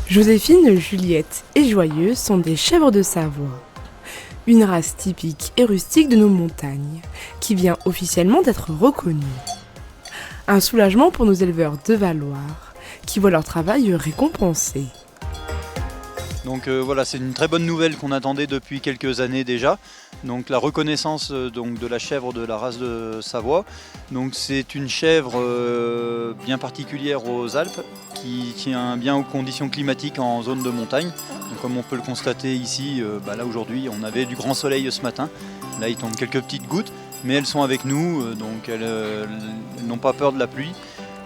Joséphine, Juliette et Joyeuse sont des chèvres de Savoie. Une race typique et rustique de nos montagnes, qui vient officiellement d'être reconnue. Un soulagement pour nos éleveurs de Valloire, qui voient leur travail récompensé. Donc voilà, c'est une très bonne nouvelle qu'on attendait depuis quelques années déjà. Donc la reconnaissance de la chèvre de la race de Savoie. Donc c'est une chèvre bien particulière aux Alpes qui tient bien aux conditions climatiques en zone de montagne. Donc, comme on peut le constater ici, là aujourd'hui on avait du grand soleil ce matin. Là il tombe quelques petites gouttes, mais elles sont avec nous, donc elles n'ont pas peur de la pluie.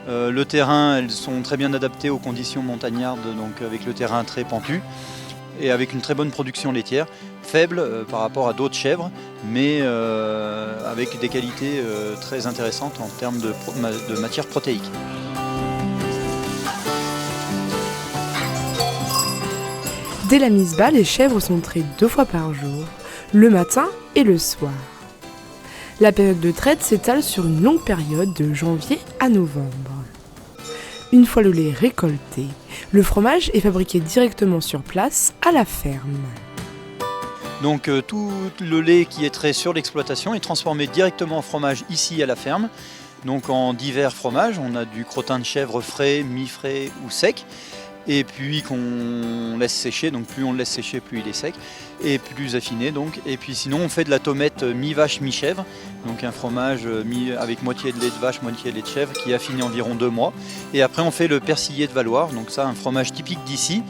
Le terrain, elles sont très bien adaptées aux conditions montagnardes, donc avec le terrain très pentu et avec une très bonne production laitière, faible par rapport à d'autres chèvres, mais avec des qualités très intéressantes en termes de matière protéique. Dès la mise bas, les chèvres sont traitées 2 fois par jour, le matin et le soir. La période de traite s'étale sur une longue période de janvier à novembre. Une fois le lait récolté, le fromage est fabriqué directement sur place à la ferme. Donc tout le lait qui est trait sur l'exploitation est transformé directement en fromage ici à la ferme. Donc en divers fromages, on a du crottin de chèvre frais, mi-frais ou sec. Et puis qu'on laisse sécher, donc plus on le laisse sécher, plus il est sec et plus affiné donc. Et puis sinon on fait de la tomette mi-vache, mi-chèvre, donc un fromage avec moitié de lait de vache, moitié de lait de chèvre qui est affiné environ 2 mois. Et après on fait le persillé de Valloire, donc ça un fromage typique d'ici,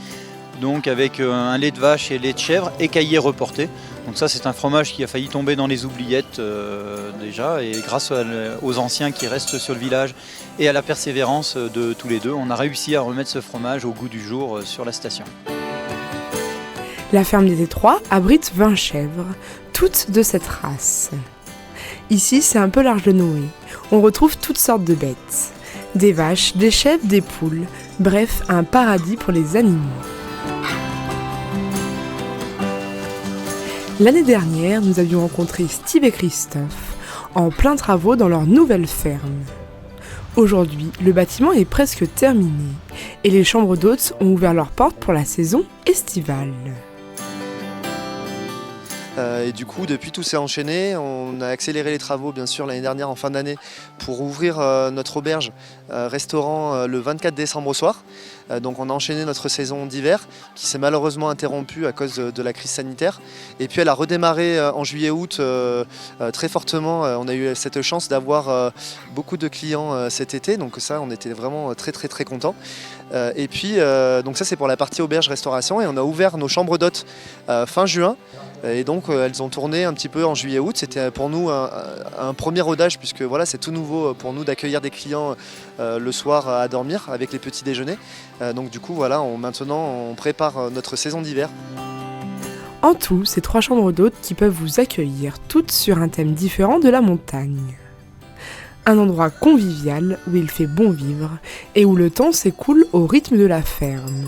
donc avec un lait de vache et lait de chèvre écaillé reporté. Donc ça c'est un fromage qui a failli tomber dans les oubliettes déjà, et grâce aux anciens qui restent sur le village et à la persévérance de tous les deux, on a réussi à remettre ce fromage au goût du jour sur la station. La ferme des Étroits abrite 20 chèvres, toutes de cette race. Ici c'est un peu l'Arche de Noé, on retrouve toutes sortes de bêtes. Des vaches, des chèvres, des poules, bref un paradis pour les animaux. L'année dernière, nous avions rencontré Steve et Christophe en plein travaux dans leur nouvelle ferme. Aujourd'hui, le bâtiment est presque terminé et les chambres d'hôtes ont ouvert leurs portes pour la saison estivale. Et du coup, depuis tout s'est enchaîné, on a accéléré les travaux bien sûr l'année dernière en fin d'année pour ouvrir notre auberge restaurant le 24 décembre au soir. Donc on a enchaîné notre saison d'hiver qui s'est malheureusement interrompue à cause de la crise sanitaire. Et puis elle a redémarré en juillet-août très fortement. On a eu cette chance d'avoir beaucoup de clients cet été, donc ça on était vraiment très contents. Et puis donc ça c'est pour la partie auberge restauration, et on a ouvert nos chambres d'hôtes fin juin. Et donc elles ont tourné un petit peu en juillet-août. C'était pour nous un premier rodage, puisque voilà, c'est tout nouveau pour nous d'accueillir des clients le soir à dormir avec les petits déjeuners. Donc du coup voilà, maintenant on prépare notre saison d'hiver. En tout, c'est 3 chambres d'hôtes qui peuvent vous accueillir, toutes sur un thème différent de la montagne. Un endroit convivial où il fait bon vivre et où le temps s'écoule au rythme de la ferme.